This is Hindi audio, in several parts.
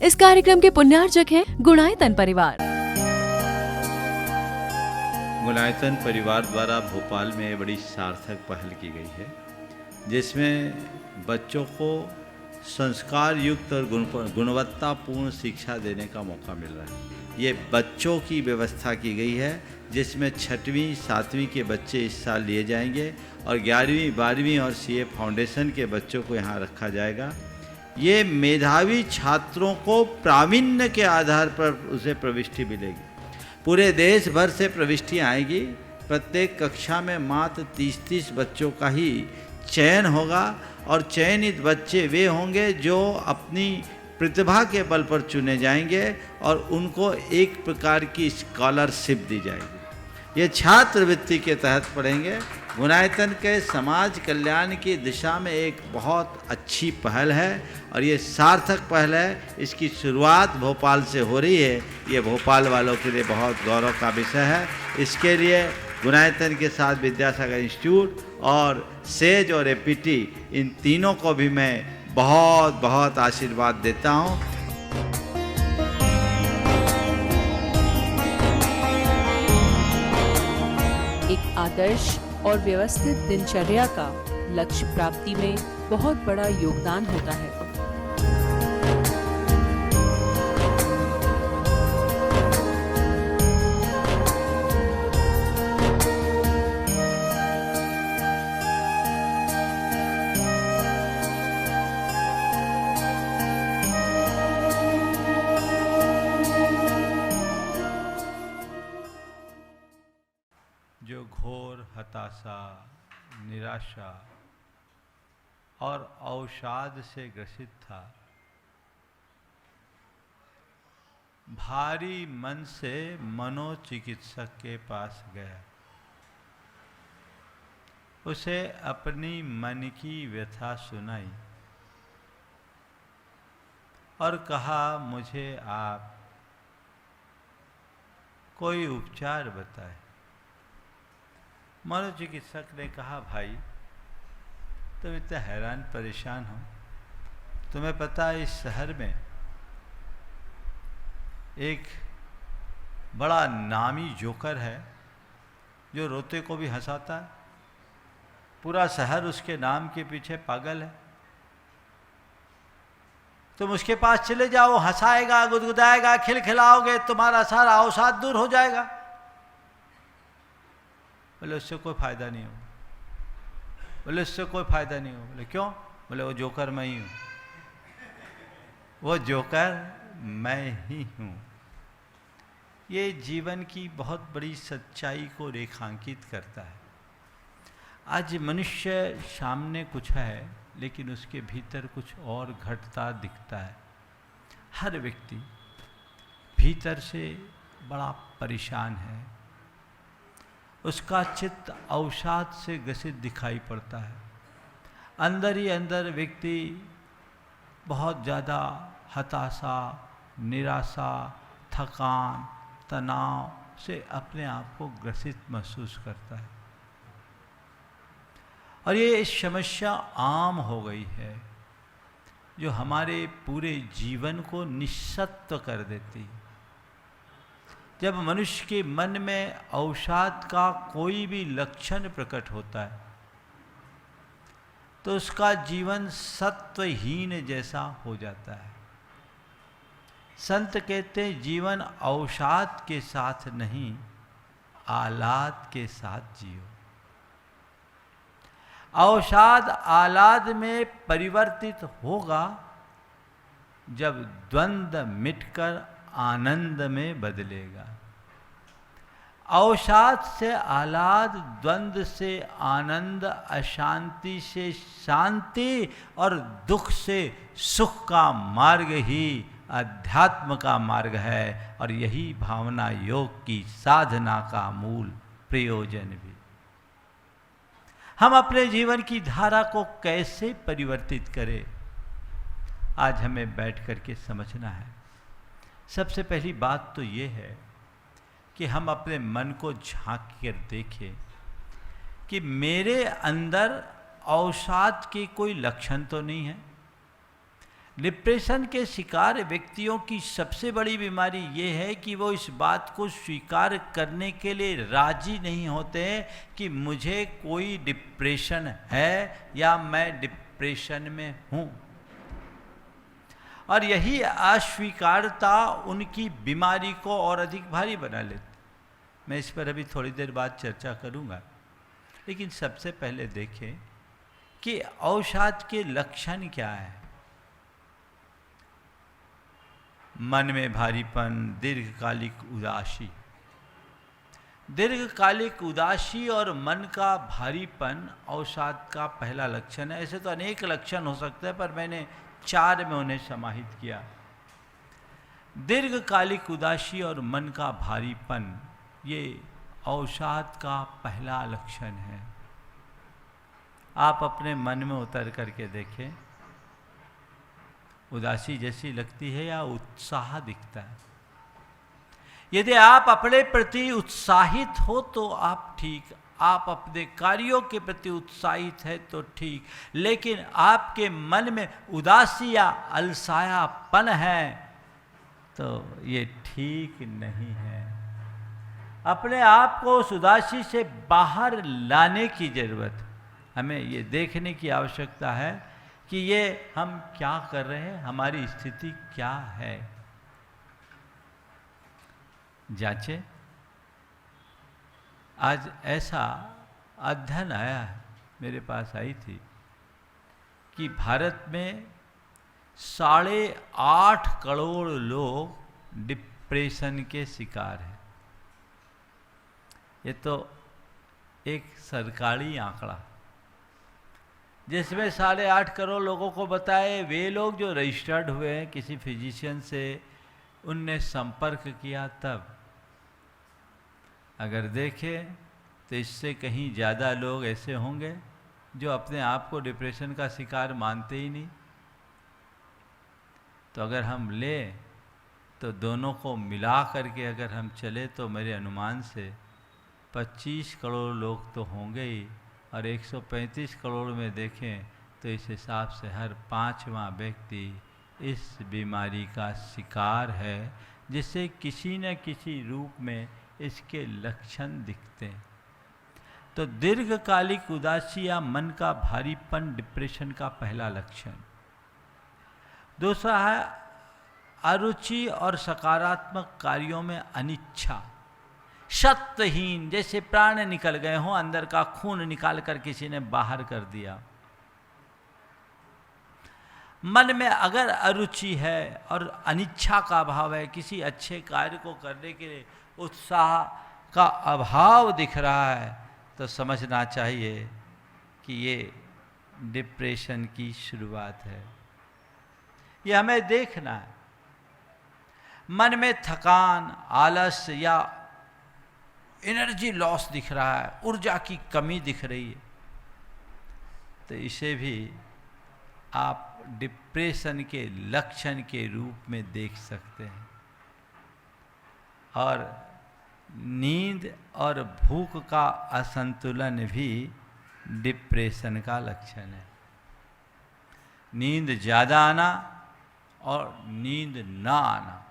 इस कार्यक्रम के पुण्यार्चक हैं गुणायतन परिवार। गुणायतन परिवार द्वारा भोपाल में बड़ी सार्थक पहल की गई है, जिसमें बच्चों को संस्कार युक्त और गुणवत्तापूर्ण शिक्षा देने का मौका मिल रहा है। ये बच्चों की व्यवस्था की गई है, जिसमें 6वीं 7वीं के बच्चे इस साल लिए जाएंगे और 11वीं 12वीं और सीए फाउंडेशन के बच्चों को यहाँ रखा जाएगा। ये मेधावी छात्रों को प्रावीण्य के आधार पर उसे प्रविष्टि मिलेगी। पूरे देश भर से प्रविष्टियाँ आएगी। प्रत्येक कक्षा में मात्र 30-30 बच्चों का ही चयन होगा और चयनित बच्चे वे होंगे जो अपनी प्रतिभा के बल पर चुने जाएंगे और उनको एक प्रकार की स्कॉलरशिप दी जाएगी। ये छात्रवृत्ति के तहत पढ़ेंगे। गुणायतन के समाज कल्याण की दिशा में एक बहुत अच्छी पहल है और ये सार्थक पहल है। इसकी शुरुआत भोपाल से हो रही है। ये भोपाल वालों के लिए बहुत गौरव का विषय है। इसके लिए गुणायतन के साथ विद्यासागर इंस्टीट्यूट और सेज और एपीटी, इन तीनों को भी मैं बहुत बहुत आशीर्वाद देता हूँ। एक आदर्श और व्यवस्थित दिनचर्या का लक्ष्य प्राप्ति में बहुत बड़ा योगदान होता है। जो घोर हताशा, निराशा और अवसाद से ग्रसित था, भारी मन से मनोचिकित्सक के पास गया। उसे अपनी मन की व्यथा सुनाई और कहा, मुझे आप कोई उपचार बताएं। मनोचिकित्सक ने कहा, भाई तुम इतने हैरान परेशान हो। तुम्हें पता है इस शहर में एक बड़ा नामी जोकर है जो रोते को भी हंसाता है। पूरा शहर उसके नाम के पीछे पागल है। तुम उसके पास चले जाओ, हंसाएगा, गुदगुदाएगा, खिलखिलाओगे, तुम्हारा सारा अवसाद दूर हो जाएगा। बोले उससे कोई फ़ायदा नहीं हो। बोले उससे कोई फ़ायदा नहीं हो। बोले क्यों? बोले वो जोकर मैं ही हूँ। वो जोकर मैं ही हूँ। ये जीवन की बहुत बड़ी सच्चाई को रेखांकित करता है। आज मनुष्य सामने कुछ है, लेकिन उसके भीतर कुछ और घटता दिखता है। हर व्यक्ति भीतर से बड़ा परेशान है। उसका चित्त अवसाद से ग्रसित दिखाई पड़ता है। अंदर ही अंदर व्यक्ति बहुत ज़्यादा हताशा, निराशा, थकान, तनाव से अपने आप को ग्रसित महसूस करता है। और ये समस्या आम हो गई है, जो हमारे पूरे जीवन को निस्सत्व कर देती है। जब मनुष्य के मन में अवसाद का कोई भी लक्षण प्रकट होता है, तो उसका जीवन सत्वहीन जैसा हो जाता है। संत कहते हैं, जीवन अवसाद के साथ नहीं, आह्लाद के साथ जियो। अवसाद आह्लाद में परिवर्तित होगा जब द्वंद्व मिटकर आनंद में बदलेगा। अवसाद से आह्लाद, द्वंद्व से आनंद, अशांति से शांति और दुख से सुख का मार्ग ही अध्यात्म का मार्ग है। और यही भावना योग की साधना का मूल प्रयोजन भी। हम अपने जीवन की धारा को कैसे परिवर्तित करें, आज हमें बैठ करके समझना है। सबसे पहली बात तो ये है कि हम अपने मन को झांक कर देखें कि मेरे अंदर अवसाद के कोई लक्षण तो नहीं है। डिप्रेशन के शिकार व्यक्तियों की सबसे बड़ी बीमारी ये है कि वो इस बात को स्वीकार करने के लिए राजी नहीं होते कि मुझे कोई डिप्रेशन है या मैं डिप्रेशन में हूँ। और यही अस्वीकारता उनकी बीमारी को और अधिक भारी बना लेती। मैं इस पर अभी थोड़ी देर बाद चर्चा करूँगा, लेकिन सबसे पहले देखें कि अवसाद के लक्षण क्या है। मन में भारीपन, दीर्घकालिक उदासी। दीर्घकालिक उदासी और मन का भारीपन अवसाद का पहला लक्षण है। ऐसे तो अनेक लक्षण हो सकते हैं, पर मैंने 4 में उन्हें समाहित किया। दीर्घकालिक उदासी और मन का भारीपन ये अवसाद का पहला लक्षण है। आप अपने मन में उतर करके देखें, उदासी जैसी लगती है या उत्साह दिखता है। यदि आप अपने प्रति उत्साहित हो तो आप ठीक, आप अपने कार्यों के प्रति उत्साहित है तो ठीक, लेकिन आपके मन में उदासी या अलसायापन है तो ये ठीक नहीं है। अपने आप को उस उदासी से बाहर लाने की जरूरत है। हमें ये देखने की आवश्यकता है कि ये हम क्या कर रहे हैं, हमारी स्थिति क्या है। जांचे। आज ऐसा अध्ययन आया है, मेरे पास आई थी, कि भारत में 8.5 करोड़ लोग डिप्रेशन के शिकार हैं। ये तो एक सरकारी आंकड़ा, जिसमें 8.5 करोड़ लोगों को बताए वे लोग जो रजिस्टर्ड हुए हैं किसी फिजिशियन से, उनने संपर्क किया तब। अगर देखें तो इससे कहीं ज़्यादा लोग ऐसे होंगे जो अपने आप को डिप्रेशन का शिकार मानते ही नहीं। तो अगर हम लें तो दोनों को मिला करके अगर हम चले तो मेरे अनुमान से 25 करोड़ लोग तो होंगे ही, और 135 करोड़ में देखें तो इस हिसाब से हर 5वां व्यक्ति इस बीमारी का शिकार है, जिससे किसी न किसी रूप में इसके लक्षण दिखते हैं। तो दीर्घकालिक उदासी या मन का भारीपन डिप्रेशन का पहला लक्षण। दूसरा है अरुचि और सकारात्मक कार्यों में अनिच्छा। सत्यहीन, जैसे प्राण निकल गए हों, अंदर का खून निकाल कर किसी ने बाहर कर दिया। मन में अगर अरुचि है और अनिच्छा का अभाव है, किसी अच्छे कार्य को करने के लिए उत्साह का अभाव दिख रहा है, तो समझना चाहिए कि ये डिप्रेशन की शुरुआत है। ये हमें देखना है। मन में थकान, आलस या एनर्जी लॉस दिख रहा है, ऊर्जा की कमी दिख रही है, तो इसे भी आप डिप्रेशन के लक्षण के रूप में देख सकते हैं। और नींद और भूख का असंतुलन भी डिप्रेशन का लक्षण है। नींद ज़्यादा आना और नींद ना आना,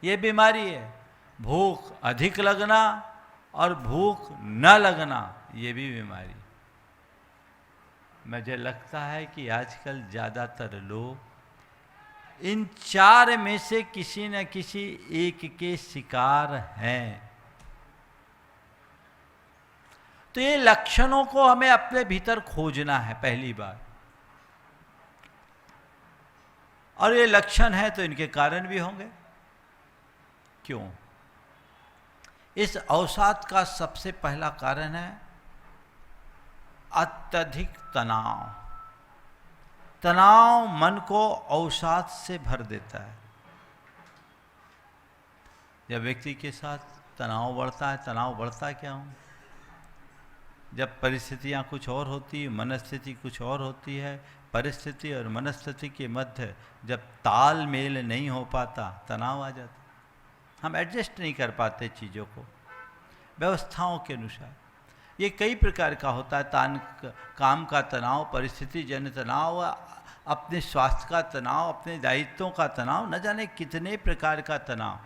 ये बीमारी है। भूख अधिक लगना और भूख न लगना, ये भी बीमारी। मुझे लगता है कि आजकल ज़्यादातर लोग इन 4 में से किसी न किसी एक के शिकार हैं। तो ये लक्षणों को हमें अपने भीतर खोजना है पहली बार, और ये लक्षण है तो इनके कारण भी होंगे। क्यों? इस अवसाद का सबसे पहला कारण है अत्यधिक तनाव। तनाव मन को अवसाद से भर देता है। जब व्यक्ति के साथ तनाव बढ़ता है, तनाव बढ़ता क्या हूँ, जब परिस्थितियाँ कुछ और होती है, मनस्थिति कुछ और होती है, परिस्थिति और मनस्थिति के मध्य जब तालमेल नहीं हो पाता, तनाव आ जाता। हम एडजस्ट नहीं कर पाते चीज़ों को व्यवस्थाओं के अनुसार। ये कई प्रकार का होता है। काम का तनाव, परिस्थिति जन्य तनाव, अपने स्वास्थ्य का तनाव, अपने दायित्वों का तनाव, न जाने कितने प्रकार का तनाव।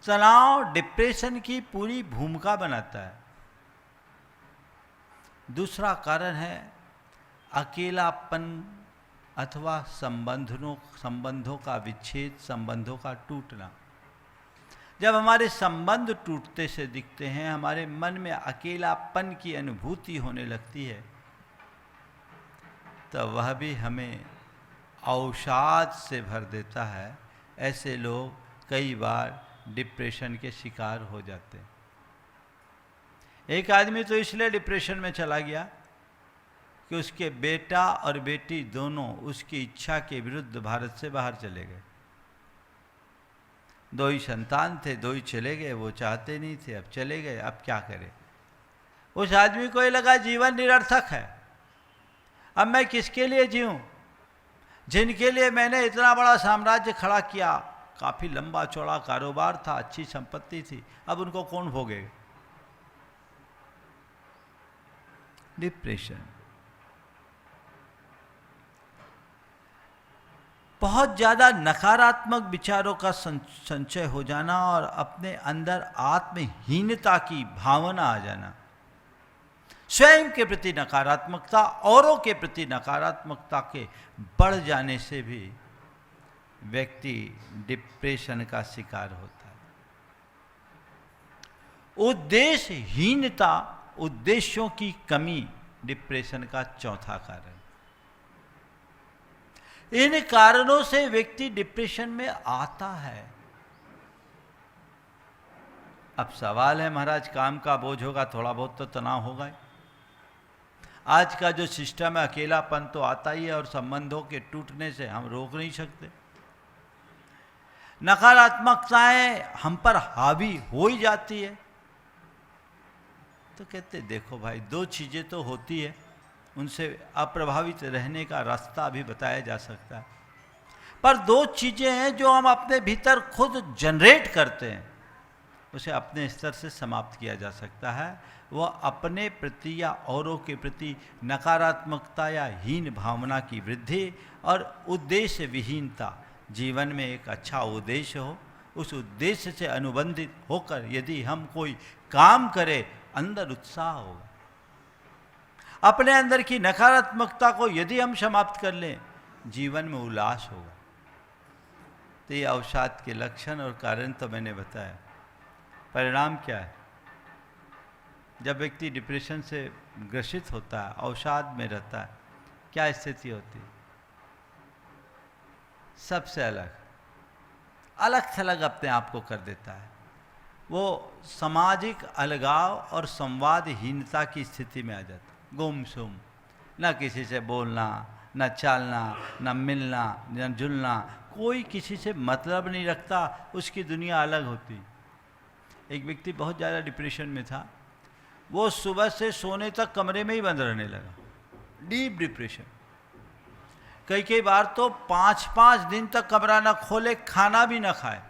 तनाव डिप्रेशन की पूरी भूमिका बनाता है। दूसरा कारण है अकेलापन अथवा संबंधों का विच्छेद, संबंधों का टूटना। जब हमारे संबंध टूटते से दिखते हैं, हमारे मन में अकेलापन की अनुभूति होने लगती है, तो वह भी हमें अवसाद से भर देता है। ऐसे लोग कई बार डिप्रेशन के शिकार हो जाते हैं। एक आदमी तो इसलिए डिप्रेशन में चला गया कि उसके बेटा और बेटी दोनों उसकी इच्छा के विरुद्ध भारत से बाहर चले गए। 2 ही संतान थे, 2 ही चले गए। वो चाहते नहीं थे, अब चले गए, अब क्या करे। उस आदमी को ये लगा जीवन निरर्थक है, अब मैं किसके लिए जीऊं। जिनके लिए मैंने इतना बड़ा साम्राज्य खड़ा किया, काफ़ी लंबा चौड़ा कारोबार था, अच्छी संपत्ति थी, अब उनको कौन भोगेगा। डिप्रेशन। बहुत ज़्यादा नकारात्मक विचारों का संचय हो जाना और अपने अंदर आत्महीनता की भावना आ जाना, स्वयं के प्रति नकारात्मकता, औरों के प्रति नकारात्मकता के बढ़ जाने से भी व्यक्ति डिप्रेशन का शिकार होता है। उद्देश्यहीनता, उद्देश्यों की कमी डिप्रेशन का चौथा कारण। इन कारणों से व्यक्ति डिप्रेशन में आता है। अब सवाल है महाराज, काम का बोझ होगा, थोड़ा बहुत तो तनाव होगा ही। आज का जो सिस्टम है, अकेलापन तो आता ही है और संबंधों के टूटने से हम रोक नहीं सकते। नकारात्मकताएं हम पर हावी हो ही जाती है। तो कहते देखो भाई, 2 चीज़ें तो होती है, उनसे अप्रभावित रहने का रास्ता भी बताया जा सकता है। पर 2 चीज़ें हैं जो हम अपने भीतर खुद जनरेट करते हैं, उसे अपने स्तर से समाप्त किया जा सकता है। वह अपने प्रति या औरों के प्रति नकारात्मकता या हीन भावना की वृद्धि और उद्देश्य विहीनता। जीवन में एक अच्छा उद्देश्य हो, उस उद्देश्य से अनुबंधित होकर यदि हम कोई काम करें, अंदर उत्साह होगा। अपने अंदर की नकारात्मकता को यदि हम समाप्त कर लें, जीवन में उल्लास होगा। तो ये अवसाद के लक्षण और कारण तो मैंने बताया। परिणाम क्या है? जब व्यक्ति डिप्रेशन से ग्रसित होता है, अवसाद में रहता है, क्या स्थिति होती है? सबसे अलग थलग अपने आप को कर देता है। वो सामाजिक अलगाव और संवादहीनता की स्थिति में आ जाता है। गुमसुम, न किसी से बोलना, न चालना, न मिलना, न जुलना, कोई किसी से मतलब नहीं रखता, उसकी दुनिया अलग होती। एक व्यक्ति बहुत ज़्यादा डिप्रेशन में था, वो सुबह से सोने तक कमरे में ही बंद रहने लगा। Deep depression. कई बार तो 5-5 दिन तक कमरा ना खोले, खाना भी ना खाए।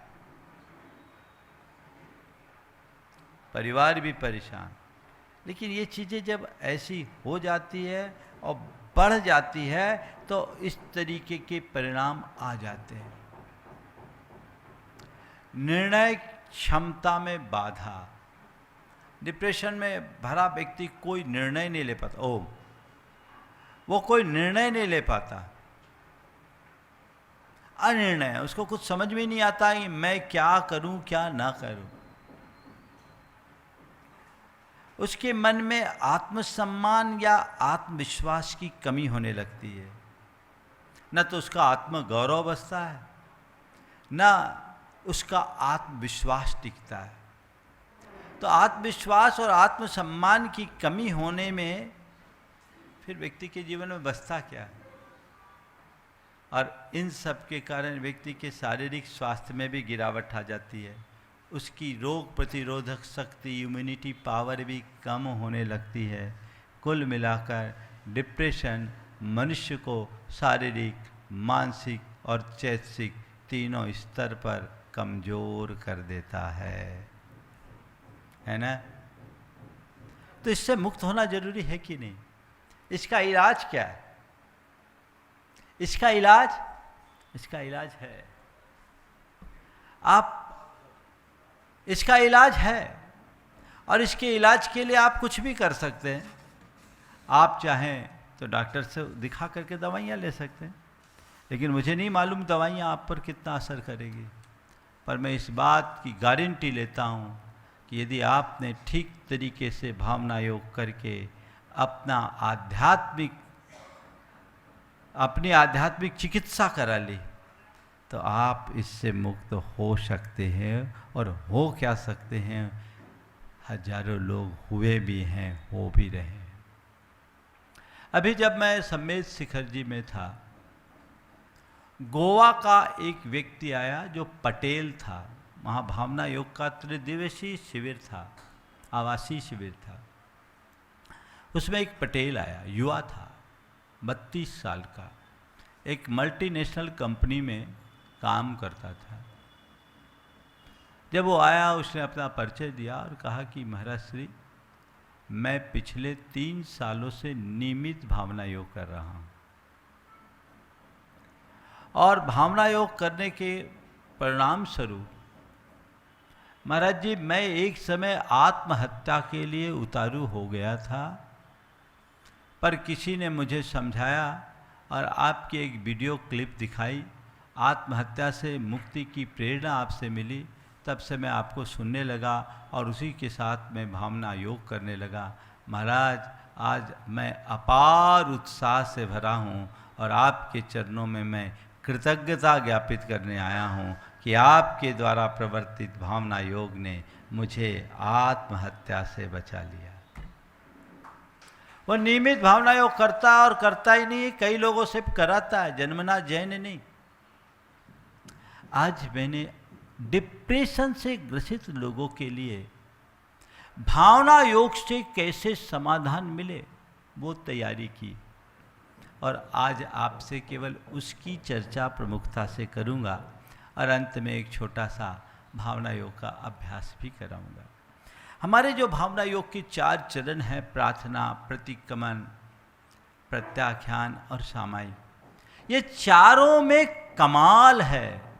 परिवार भी परेशान। लेकिन ये चीज़ें जब ऐसी हो जाती है और बढ़ जाती है तो इस तरीके के परिणाम आ जाते हैं। निर्णय क्षमता में बाधा। डिप्रेशन में भरा व्यक्ति कोई निर्णय नहीं ले पाता। वो कोई निर्णय नहीं ले पाता, अनिर्णय। उसको कुछ समझ में नहीं आता कि मैं क्या करूं क्या ना करूं। उसके मन में आत्मसम्मान या आत्मविश्वास की कमी होने लगती है। न तो उसका आत्मगौरव बसता है, न उसका आत्मविश्वास टिकता है। तो आत्मविश्वास और आत्मसम्मान की कमी होने में फिर व्यक्ति के जीवन में बसता क्या है? और इन सब के कारण व्यक्ति के शारीरिक स्वास्थ्य में भी गिरावट आ जाती है। उसकी रोग प्रतिरोधक शक्ति, इम्यूनिटी पावर भी कम होने लगती है। कुल मिलाकर डिप्रेशन मनुष्य को शारीरिक, मानसिक और चैतसिक तीनों स्तर पर कमज़ोर कर देता है ना? तो इससे मुक्त होना जरूरी है कि नहीं? इसका इलाज क्या है? इसका इलाज है। आप इसका इलाज है और इसके इलाज के लिए आप कुछ भी कर सकते हैं। आप चाहें तो डॉक्टर से दिखा करके दवाइयाँ ले सकते हैं, लेकिन मुझे नहीं मालूम दवाइयाँ आप पर कितना असर करेगी। पर मैं इस बात की गारंटी लेता हूँ कि यदि आपने ठीक तरीके से भावना योग करके अपनी आध्यात्मिक चिकित्सा करा ली तो आप इससे मुक्त हो सकते हैं, और हो क्या सकते हैं, हजारों लोग हुए भी हैं, हो भी रहे हैं। अभी जब मैं सम्मेद शिखर जी में था, गोवा का एक व्यक्ति आया जो पटेल था। वहाँ भावना योग का त्रिदिवसीय शिविर था, आवासीय शिविर था। उसमें एक पटेल आया, युवा था, 32 साल का, एक मल्टीनेशनल कंपनी में काम करता था। जब वो आया उसने अपना परिचय दिया और कहा कि महाराज श्री, मैं पिछले 3 सालों से नियमित भावना योग कर रहा हूँ, और भावना योग करने के परिणाम स्वरूप महाराज जी मैं एक समय आत्महत्या के लिए उतारू हो गया था, पर किसी ने मुझे समझाया और आपकी एक वीडियो क्लिप दिखाई, आत्महत्या से मुक्ति की प्रेरणा आपसे मिली। तब से मैं आपको सुनने लगा और उसी के साथ मैं भावना योग करने लगा। महाराज आज मैं अपार उत्साह से भरा हूँ और आपके चरणों में मैं कृतज्ञता ज्ञापित करने आया हूँ कि आपके द्वारा प्रवर्तित भावना योग ने मुझे आत्महत्या से बचा लिया। वो नियमित भावना योग करता और करता ही नहीं, कई लोगों से कराता है, जन्मना जैन नहीं। आज मैंने डिप्रेशन से ग्रसित लोगों के लिए भावना योग से कैसे समाधान मिले वो तैयारी की, और आज आपसे केवल उसकी चर्चा प्रमुखता से करूंगा, और अंत में एक छोटा सा भावना योग का अभ्यास भी कराऊंगा। हमारे जो भावना योग के 4 चरण हैं, प्रार्थना, प्रतिक्रमण, प्रत्याख्यान और सामायिक, ये चारों में कमाल है।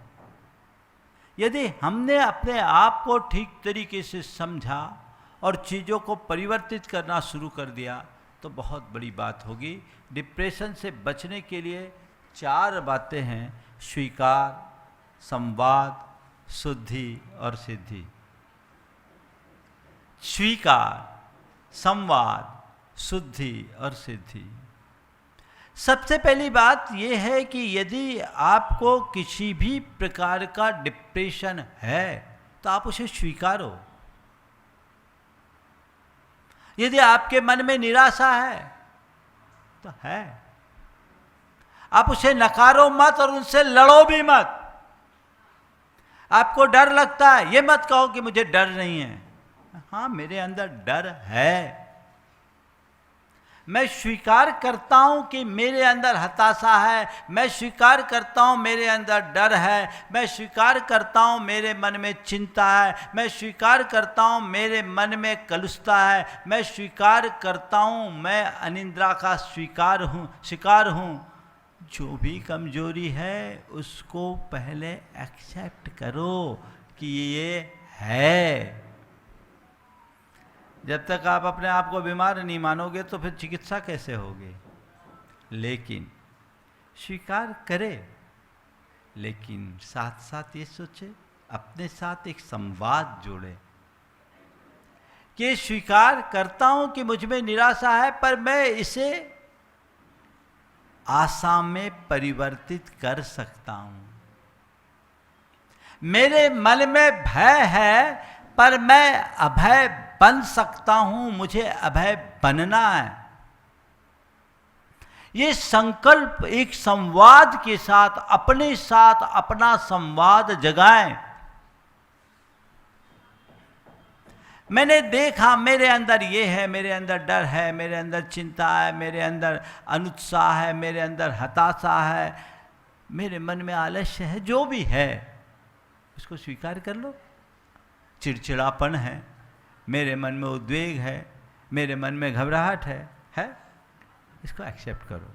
यदि हमने अपने आप को ठीक तरीके से समझा और चीज़ों को परिवर्तित करना शुरू कर दिया तो बहुत बड़ी बात होगी। डिप्रेशन से बचने के लिए 4 बातें हैं: स्वीकार, संवाद, शुद्धि और सिद्धि। स्वीकार, संवाद, शुद्धि और सिद्धि। सबसे पहली बात यह है कि यदि आपको किसी भी प्रकार का डिप्रेशन है तो आप उसे स्वीकारो। यदि आपके मन में निराशा है तो है, आप उसे नकारो मत और उनसे लड़ो भी मत। आपको डर लगता है, ये मत कहो कि मुझे डर नहीं है। हाँ, मेरे अंदर डर है, मैं स्वीकार करता हूं कि मेरे अंदर हताशा है, मैं स्वीकार करता हूं मेरे अंदर डर है, मैं स्वीकार करता हूं मेरे मन में चिंता है, मैं स्वीकार करता हूं मेरे मन में कलुषता है, मैं स्वीकार करता हूं मैं अनिद्रा का शिकार हूं। जो भी कमजोरी है उसको पहले एक्सेप्ट करो कि ये है। जब तक आप अपने आप को बीमार नहीं मानोगे तो फिर चिकित्सा कैसे होगी। लेकिन स्वीकार करें, लेकिन साथ साथ ये सोचे, अपने साथ एक संवाद जोड़े कि स्वीकार करता हूं कि मुझ में निराशा है, पर मैं इसे आशा में परिवर्तित कर सकता हूं। मेरे मन में भय है, पर मैं अभय बन सकता हूं, मुझे अभय बनना है। ये संकल्प एक संवाद के साथ अपने साथ अपना संवाद जगाएं। मैंने देखा मेरे अंदर ये है, मेरे अंदर डर है, मेरे अंदर चिंता है, मेरे अंदर अनुत्साह है, मेरे अंदर हताशा है, मेरे मन में आलस्य है, जो भी है उसको स्वीकार कर लो। चिड़चिड़ापन है, मेरे मन में उद्वेग है, मेरे मन में घबराहट है, इसको एक्सेप्ट करो।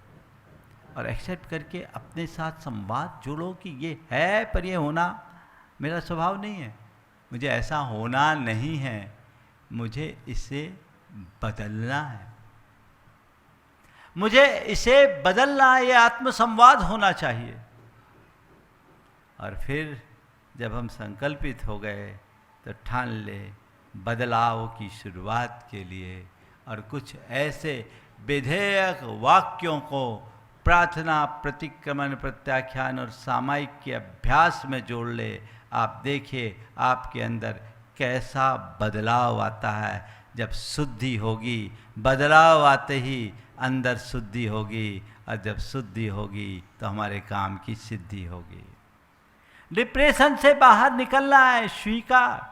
और एक्सेप्ट करके अपने साथ संवाद जोड़ो कि ये है, पर ये होना मेरा स्वभाव नहीं है, मुझे ऐसा होना नहीं है, मुझे इसे बदलना है, मुझे इसे बदलना है, ये आत्मसंवाद होना चाहिए। और फिर जब हम संकल्पित हो गए तो ठान ले बदलाव की शुरुआत के लिए, और कुछ ऐसे विधेयक वाक्यों को प्रार्थना, प्रतिक्रमण, प्रत्याख्यान और सामायिक के अभ्यास में जोड़ ले। आप देखिए आपके अंदर कैसा बदलाव आता है। जब शुद्धि होगी, बदलाव आते ही अंदर शुद्धि होगी, और जब शुद्धि होगी तो हमारे काम की सिद्धि होगी। डिप्रेशन से बाहर निकलना है, स्वीकार,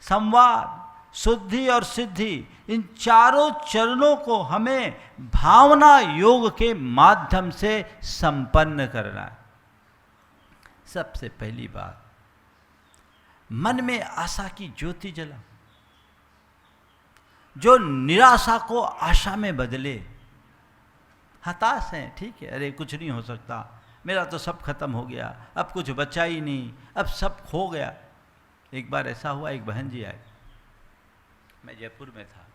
संवाद, शुद्धि और सिद्धि, इन चारों चरणों को हमें भावना योग के माध्यम से संपन्न करना है। सबसे पहली बात, मन में आशा की ज्योति जला, जो निराशा को आशा में बदले। हताश हैं, ठीक है, अरे कुछ नहीं हो सकता, मेरा तो सब खत्म हो गया, अब कुछ बचा ही नहीं, अब सब खो गया। एक बार ऐसा हुआ, एक बहन जी आए, मैं जयपुर में था,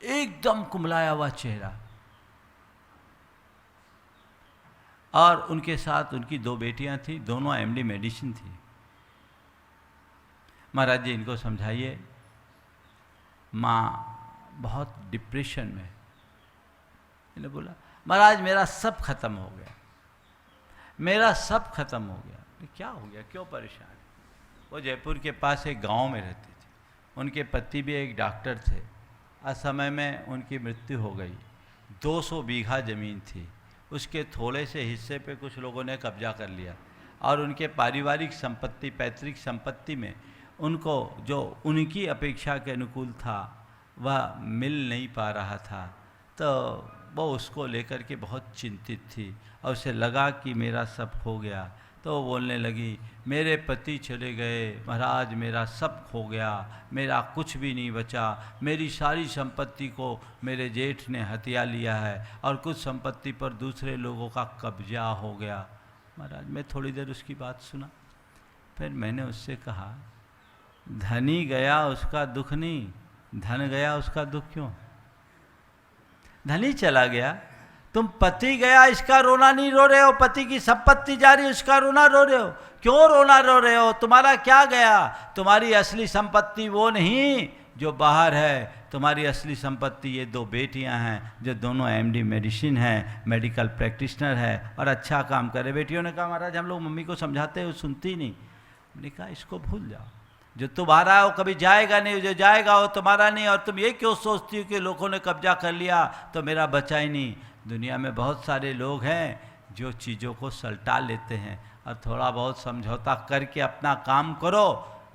एकदम कुमलाया हुआ चेहरा, और उनके साथ उनकी 2 बेटियां थी, दोनों एमडी मेडिसिन थी। महाराज जी इनको समझाइए, माँ बहुत डिप्रेशन में। मैंने बोला महाराज मेरा सब खत्म हो गया, मेरा सब खत्म हो गया। क्या हो गया, क्यों परेशान? वो जयपुर के पास एक गांव में रहती थी, उनके पति भी एक डॉक्टर थे। असमय में उनकी मृत्यु हो गई। 200 बीघा ज़मीन थी, उसके थोड़े से हिस्से पे कुछ लोगों ने कब्जा कर लिया, और उनके पारिवारिक संपत्ति, पैतृक संपत्ति में उनको जो उनकी अपेक्षा के अनुकूल था वह मिल नहीं पा रहा था। तो वो उसको लेकर के बहुत चिंतित थी, और उसे लगा कि मेरा सब हो गया। तो वो बोलने लगी, मेरे पति चले गए महाराज, मेरा सब खो गया, मेरा कुछ भी नहीं बचा, मेरी सारी संपत्ति को मेरे जेठ ने हथिया लिया है, और कुछ संपत्ति पर दूसरे लोगों का कब्जा हो गया। महाराज मैं थोड़ी देर उसकी बात सुना, फिर मैंने उससे कहा, धनी गया उसका दुख नहीं, धन गया उसका दुख क्यों? धनी चला गया, तुम पति गया इसका रोना नहीं रो रहे हो, पति की संपत्ति जा रही उसका रोना रो रहे हो। क्यों रोना रो रहे हो? तुम्हारा क्या गया? तुम्हारी असली संपत्ति वो नहीं जो बाहर है, तुम्हारी असली संपत्ति ये 2 बेटियां हैं जो दोनों एमडी मेडिसिन हैं, मेडिकल प्रैक्टिशनर है और अच्छा काम करे। बेटियों ने कहा महाराज हम लोग मम्मी को समझाते हैं वो सुनती नहीं। मैंने कहा इसको भूल जाओ, जो तुम्हारा है वो कभी जाएगा नहीं, जो जाएगा वो तुम्हारा नहीं। और तुम ये क्यों सोचती हो कि लोगों ने कब्जा कर लिया तो मेरा बचा ही नहीं? दुनिया में बहुत सारे लोग हैं जो चीज़ों को सल्टा लेते हैं, और थोड़ा बहुत समझौता करके अपना काम करो।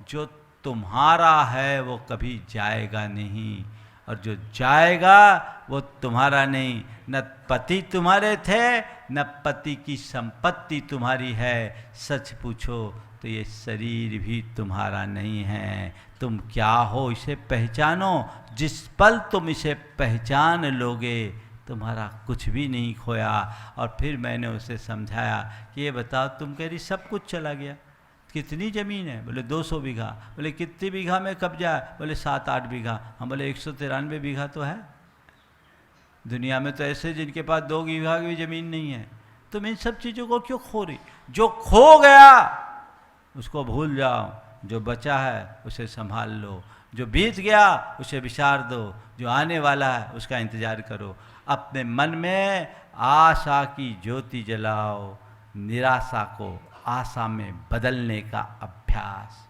जो तुम्हारा है वो कभी जाएगा नहीं, और जो जाएगा वो तुम्हारा नहीं। न पति तुम्हारे थे, न पति की संपत्ति तुम्हारी है। सच पूछो तो ये शरीर भी तुम्हारा नहीं है। तुम क्या हो इसे पहचानो। जिस पल तुम इसे पहचान लोगे तुम्हारा कुछ भी नहीं खोया। और फिर मैंने उसे समझाया कि ये बताओ, तुम कह रही सब कुछ चला गया, कितनी ज़मीन है? बोले 200 बीघा। बोले कितनी बीघा में कब्जा है? बोले 7-8 बीघा। हम बोले 193 बीघा तो है। दुनिया में तो ऐसे जिनके पास 2 बीघा की भी ज़मीन नहीं है। तुम इन सब चीज़ों को क्यों खो रही? जो खो गया उसको भूल जाओ, जो बचा है उसे संभाल लो, जो बीत गया उसे विसार दो, जो आने वाला है उसका इंतज़ार करो। अपने मन में आशा की ज्योति जलाओ, निराशा को आशा में बदलने का अभ्यास।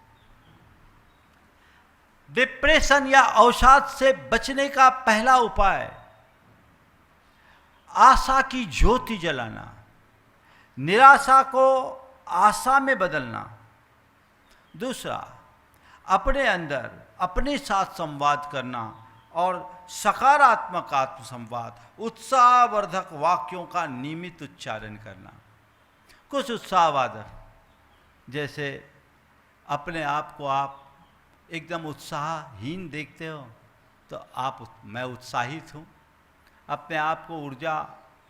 डिप्रेशन या अवसाद से बचने का पहला उपाय आशा की ज्योति जलाना, निराशा को आशा में बदलना। दूसरा, अपने अंदर अपने साथ संवाद करना और सकारात्मक आत्म संवाद, उत्साहवर्धक वाक्यों का नियमित उच्चारण करना। कुछ उत्साहवर्धक, जैसे अपने आप को आप एकदम उत्साहहीन देखते हो तो मैं उत्साहित हूँ। अपने आप को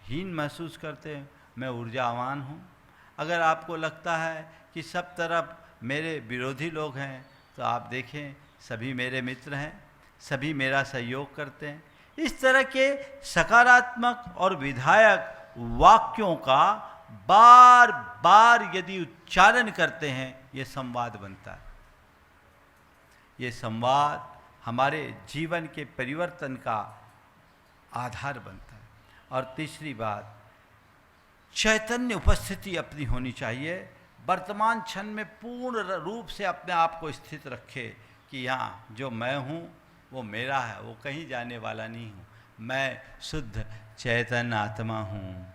हीन महसूस करते हैं, मैं ऊर्जावान हूँ। अगर आपको लगता है कि सब तरफ मेरे विरोधी लोग हैं, तो आप देखें सभी मेरे मित्र हैं, सभी मेरा सहयोग करते हैं। इस तरह के सकारात्मक और विधायक वाक्यों का बार बार यदि उच्चारण करते हैं, ये संवाद बनता है। ये संवाद हमारे जीवन के परिवर्तन का आधार बनता है। और तीसरी बात, चैतन्य उपस्थिति अपनी होनी चाहिए। वर्तमान क्षण में पूर्ण रूप से अपने आप को स्थित रखे कि यहाँ जो मैं हूँ वो मेरा है, वो कहीं जाने वाला नहीं हूँ। मैं शुद्ध चैतन्य आत्मा हूँ,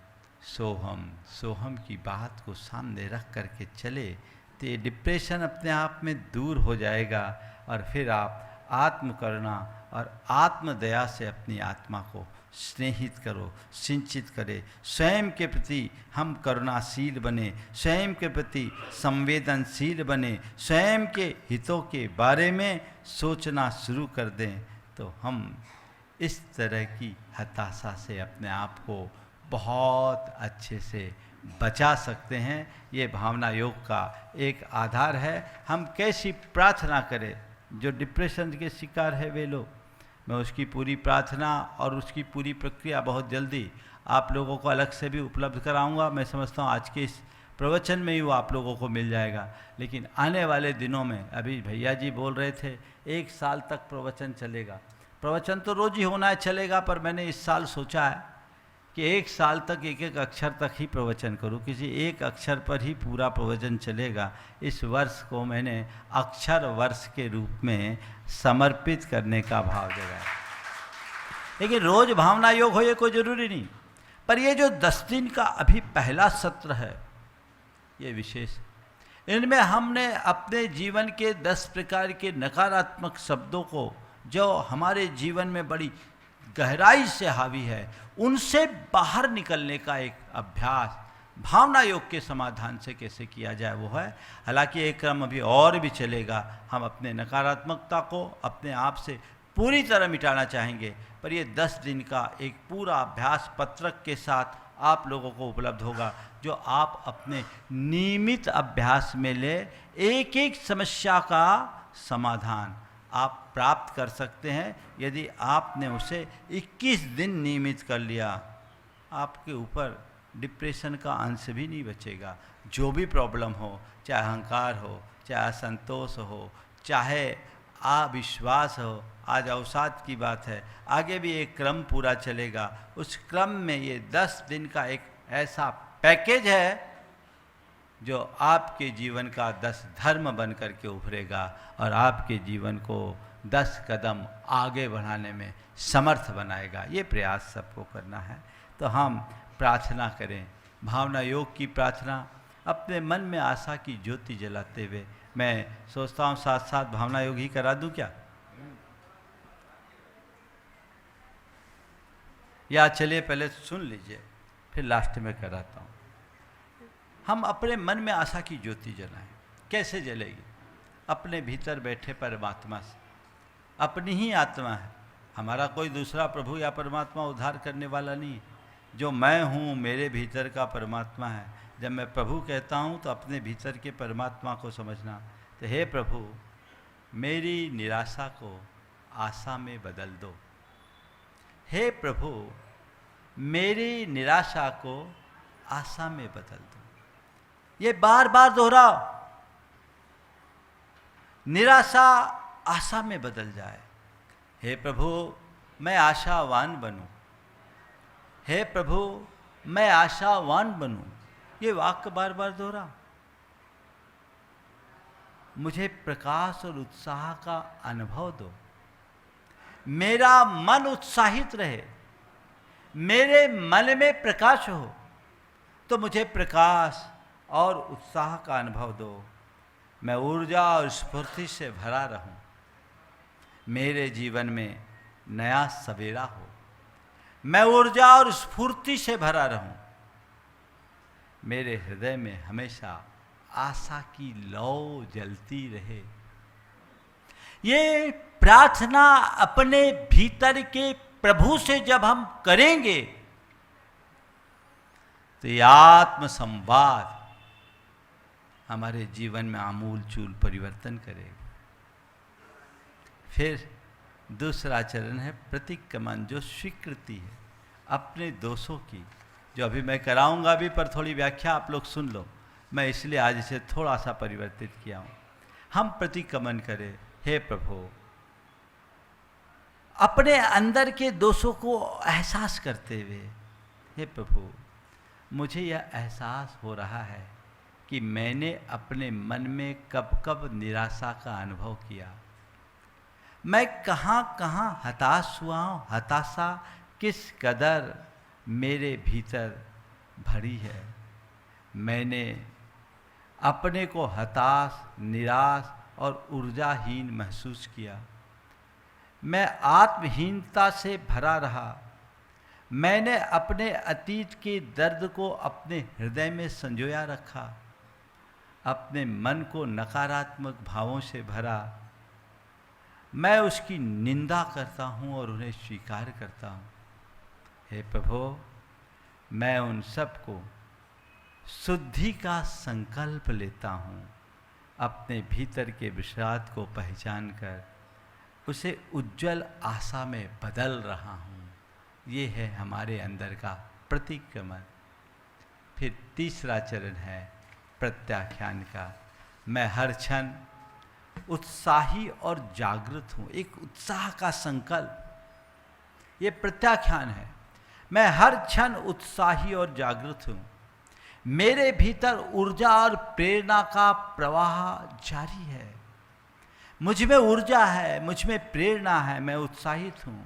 सोहम। सोहम की बात को सामने रख करके चले तो ये डिप्रेशन अपने आप में दूर हो जाएगा। और फिर आप आत्मकरुणा और आत्मदया से अपनी आत्मा को स्नेहित करो, सिंचित करे। स्वयं के प्रति हम करुणाशील बने, स्वयं के प्रति संवेदनशील बने, स्वयं के हितों के बारे में सोचना शुरू कर दें, तो हम इस तरह की हताशा से अपने आप को बहुत अच्छे से बचा सकते हैं। ये भावना योग का एक आधार है। हम कैसी प्रार्थना करें? जो डिप्रेशन के शिकार है वे लोग, मैं उसकी पूरी प्रार्थना और उसकी पूरी प्रक्रिया बहुत जल्दी आप लोगों को अलग से भी उपलब्ध कराऊंगा। मैं समझता हूँ आज के इस प्रवचन में ही वो आप लोगों को मिल जाएगा। लेकिन आने वाले दिनों में, अभी भैया जी बोल रहे थे 1 साल तक प्रवचन चलेगा। प्रवचन तो रोज ही होना है, चलेगा, पर मैंने इस साल सोचा है कि 1 साल तक एक एक अक्षर तक ही प्रवचन करूं। किसी एक अक्षर पर ही पूरा प्रवचन चलेगा। इस वर्ष को मैंने अक्षर वर्ष के रूप में समर्पित करने का भाव जगाया। लेकिन रोज भावना योग हो ये कोई ज़रूरी नहीं, पर ये जो 10 दिन का अभी पहला सत्र है ये विशेष। इनमें हमने अपने जीवन के 10 प्रकार के नकारात्मक शब्दों को जो हमारे जीवन में बड़ी गहराई से हावी है, उनसे बाहर निकलने का एक अभ्यास भावना योग के समाधान से कैसे किया जाए वो है। हालांकि एक क्रम अभी और भी चलेगा। हम अपने नकारात्मकता को अपने आप से पूरी तरह मिटाना चाहेंगे, पर ये 10 दिन का एक पूरा अभ्यास पत्रक के साथ आप लोगों को उपलब्ध होगा, जो आप अपने नियमित अभ्यास में ले एक एक समस्या का समाधान आप प्राप्त कर सकते हैं। यदि आपने उसे 21 दिन नियमित कर लिया, आपके ऊपर डिप्रेशन का अंश भी नहीं बचेगा। जो भी प्रॉब्लम हो, चाहे अहंकार हो, चाहे असंतोष हो, चाहे अविश्वास हो, आज अवसाद की बात है, आगे भी एक क्रम पूरा चलेगा। उस क्रम में ये 10 दिन का एक ऐसा पैकेज है जो आपके जीवन का 10 धर्म बन करके उभरेगा और आपके जीवन को 10 कदम आगे बढ़ाने में समर्थ बनाएगा। ये प्रयास सबको करना है। तो हम प्रार्थना करें, भावना योग की प्रार्थना, अपने मन में आशा की ज्योति जलाते हुए। मैं सोचता हूँ साथ साथ भावना योग ही करा दूँ क्या, या चलिए पहले सुन लीजिए फिर लास्ट में कराता हूँ। हम अपने मन में आशा की ज्योति जलाएं। कैसे जलेगी? अपने भीतर बैठे परमात्मा से। अपनी ही आत्मा है, हमारा कोई दूसरा प्रभु या परमात्मा उद्धार करने वाला नहीं। जो मैं हूँ मेरे भीतर का परमात्मा है। जब मैं प्रभु कहता हूँ तो अपने भीतर के परमात्मा को समझना। तो हे प्रभु, मेरी निराशा को आशा में बदल दो। हे प्रभु, मेरी निराशा को आशा में बदल दो। ये बार बार दोहराओ। निराशा आशा में बदल जाए। हे प्रभु, मैं आशावान बनूं। हे प्रभु, मैं आशावान बनूं। ये वाक्य बार बार दोहराओ। मुझे प्रकाश और उत्साह का अनुभव दो। मेरा मन उत्साहित रहे, मेरे मन में प्रकाश हो, तो मुझे प्रकाश और उत्साह का अनुभव दो। मैं ऊर्जा और स्फूर्ति से भरा रहूं। मेरे जीवन में नया सवेरा हो। मैं ऊर्जा और स्फूर्ति से भरा रहूं। मेरे हृदय में हमेशा आशा की लौ जलती रहे। ये प्रार्थना अपने भीतर के प्रभु से जब हम करेंगे तो ये आत्म संवाद हमारे जीवन में आमूल चूल परिवर्तन करेगा। फिर दूसरा चरण है प्रतिक्रमण, जो स्वीकृति है अपने दोषों की, जो अभी मैं कराऊंगा भी, पर थोड़ी व्याख्या आप लोग सुन लो, मैं इसलिए आज इसे थोड़ा सा परिवर्तित किया हूँ। हम प्रतिक्रमण करें, हे प्रभु, अपने अंदर के दोषों को एहसास करते हुए, हे प्रभु, मुझे यह एहसास हो रहा है कि मैंने अपने मन में कब कब निराशा का अनुभव किया, मैं कहाँ कहाँ हताश हुआ हूँ, हताशा किस कदर मेरे भीतर भरी है। मैंने अपने को हताश, निराश और ऊर्जाहीन महसूस किया। मैं आत्महीनता से भरा रहा। मैंने अपने अतीत के दर्द को अपने हृदय में संजोया रखा, अपने मन को नकारात्मक भावों से भरा। मैं उसकी निंदा करता हूँ और उन्हें स्वीकार करता हूँ। हे प्रभु, मैं उन सब को शुद्धि का संकल्प लेता हूँ, अपने भीतर के विषाद को पहचान कर उसे उज्जवल आशा में बदल रहा हूँ। ये है हमारे अंदर का प्रतिक्रमण। फिर तीसरा चरण है प्रत्याख्यान का। मैं हर क्षण उत्साही और जागृत हूँ, एक उत्साह का संकल्प, ये प्रत्याख्यान है। मैं हर क्षण उत्साही और जागृत हूँ। मेरे भीतर ऊर्जा और प्रेरणा का प्रवाह जारी है। मुझ में ऊर्जा है, मुझ में प्रेरणा है, मैं उत्साहित हूँ।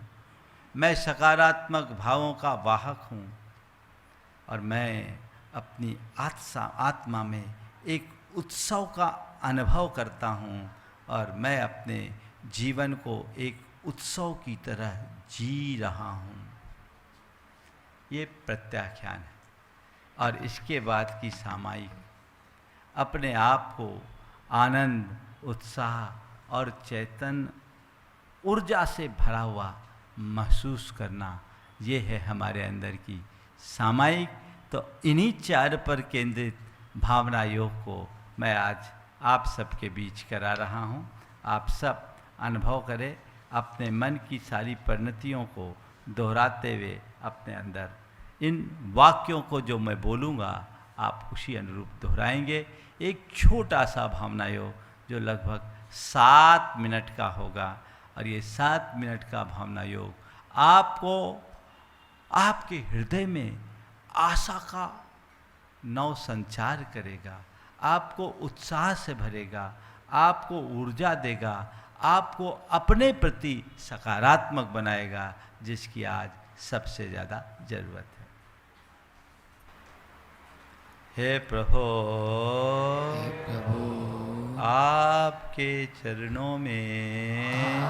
मैं सकारात्मक भावों का वाहक हूँ और मैं अपनी आत्मा में एक उत्सव का अनुभव करता हूँ और मैं अपने जीवन को एक उत्सव की तरह जी रहा हूँ। ये प्रत्याख्यान है। और इसके बाद की सामायिक, अपने आप को आनंद, उत्साह और चैतन्य ऊर्जा से भरा हुआ महसूस करना, ये है हमारे अंदर की सामायिक। तो इन्हीं चार पर केंद्रित भावना योग को मैं आज आप सबके बीच करा रहा हूँ। आप सब अनुभव करें, अपने मन की सारी परिणतियों को दोहराते हुए अपने अंदर इन वाक्यों को जो मैं बोलूँगा आप उसी अनुरूप दोहराएंगे। एक छोटा सा भावना योग जो लगभग 7 मिनट का होगा और ये 7 मिनट का भावना योग आपको आपके हृदय में आशा का नव संचार करेगा, आपको उत्साह से भरेगा, आपको ऊर्जा देगा, आपको अपने प्रति सकारात्मक बनाएगा, जिसकी आज सबसे ज़्यादा ज़रूरत है। हे प्रभु, आपके चरणों में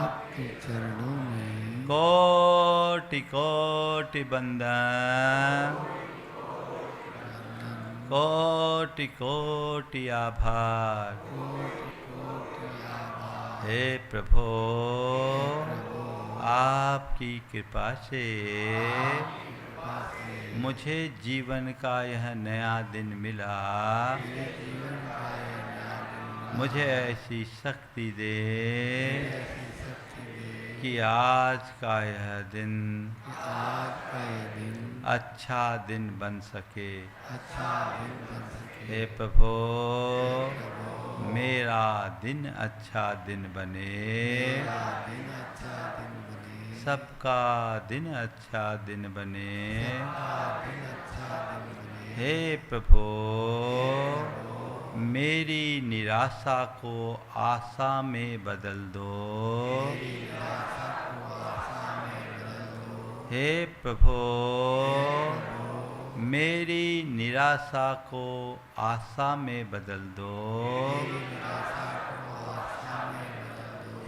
कोटि कोटि बंदन, कोटि कोटि आभार। हे प्रभु, आपकी कृपा से मुझे जीवन का यह नया दिन मिला। मुझे ऐसी शक्ति दे कि आज का यह दिन अच्छा दिन बन सके। हे प्रभु, मेरा दिन अच्छा दिन बने, सबका दिन अच्छा दिन बने। हे प्रभु, मेरी निराशा को आशा में बदल दो। हे प्रभु, मेरी निराशा को आशा में बदल दो।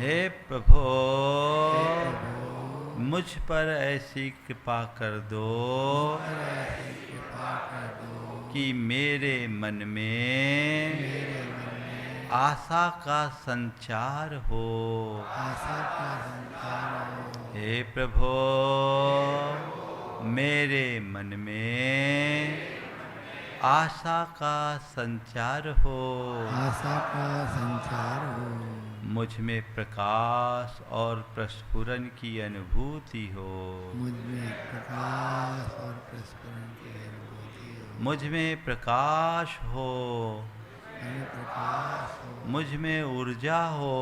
हे प्रभु, मुझ पर ऐसी कृपा कर दो कि मेरे मन में आशा का संचार हो। हे प्रभु, मेरे मन में आशा का संचार हो, आशा का संचार हो, मुझ में प्रकाश और प्रस्फुरन की अनुभूति हो, मुझ में प्रकाश और प्रस्फुरन की अनुभूति हो, मुझ में प्रकाश हो, हमें प्रकाश हो, मुझ में ऊर्जा हो,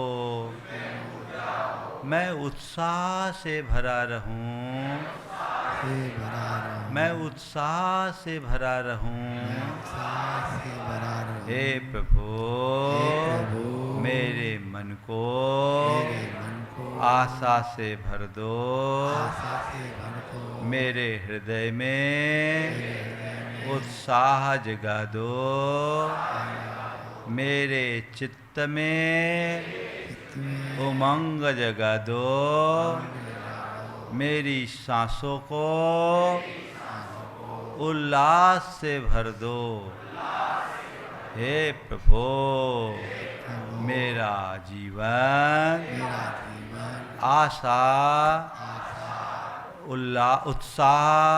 मैं उत्साह से भरा रहूं, से भरा रहूं, मैं उत्साह से भरा रहूं। मैं उत्साह से भरा रहूं। हे प्रभु, प्रभु, मेरे मन को मेरे मन को आशा से भर दो, आशा से भर दो, मेरे हृदय में उत्साह जगा दो, मेरे चित्त में उमंग जगा दो, मेरी सांसों को उल्लास से भर दो। हे प्रभु, मेरा जीवन आशा, उत्साह,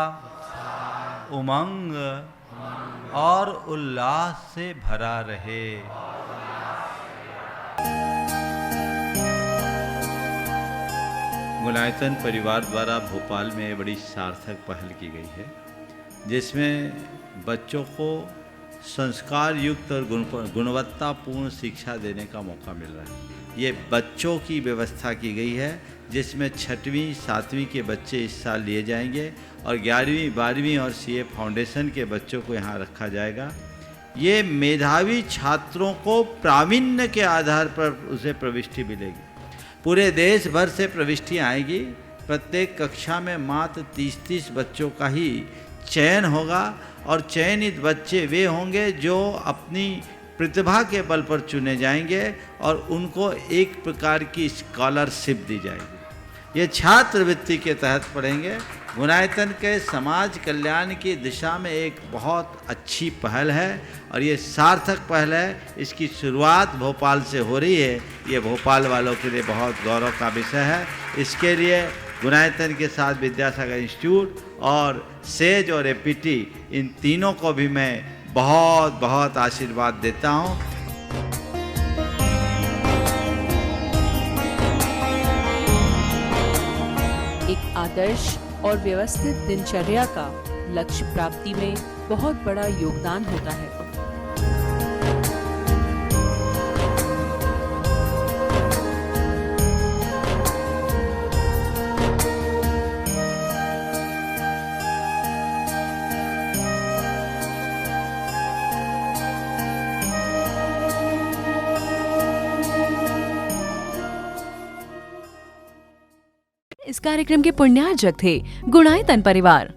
उमंग और उल्लास से भरा रहे। गुणायतन परिवार द्वारा भोपाल में बड़ी सार्थक पहल की गई है, जिसमें बच्चों को संस्कार युक्त और गुणवत्तापूर्ण शिक्षा देने का मौका मिल रहा है। ये बच्चों की व्यवस्था की गई है, जिसमें 6वीं 7वीं के बच्चे इस साल लिए जाएंगे और 11वीं 12वीं और सीए फाउंडेशन के बच्चों को यहाँ रखा जाएगा। ये मेधावी छात्रों को प्रावीण्य के आधार पर उसे प्रविष्टि मिलेगी। पूरे देश भर से प्रविष्टियाँ आएगी। प्रत्येक कक्षा में मात्र 30-30 बच्चों का ही चयन होगा और चयनित बच्चे वे होंगे जो अपनी प्रतिभा के बल पर चुने जाएंगे और उनको एक प्रकार की स्कॉलरशिप दी जाएगी। ये छात्रवृत्ति के तहत पढ़ेंगे। गुणायतन के समाज कल्याण की दिशा में एक बहुत अच्छी पहल है और ये सार्थक पहल है। इसकी शुरुआत भोपाल से हो रही है। ये भोपाल वालों के लिए बहुत गौरव का विषय है। इसके लिए गुणायतन के साथ विद्यासागर इंस्टीट्यूट और सेज और एपीटी, इन तीनों को भी मैं बहुत बहुत आशीर्वाद देता हूँ। एक आदर्श और व्यवस्थित दिनचर्या का लक्ष्य प्राप्ति में बहुत बड़ा योगदान होता है। इस कार्यक्रम के पुण्यार्जक थे गुणायतन परिवार।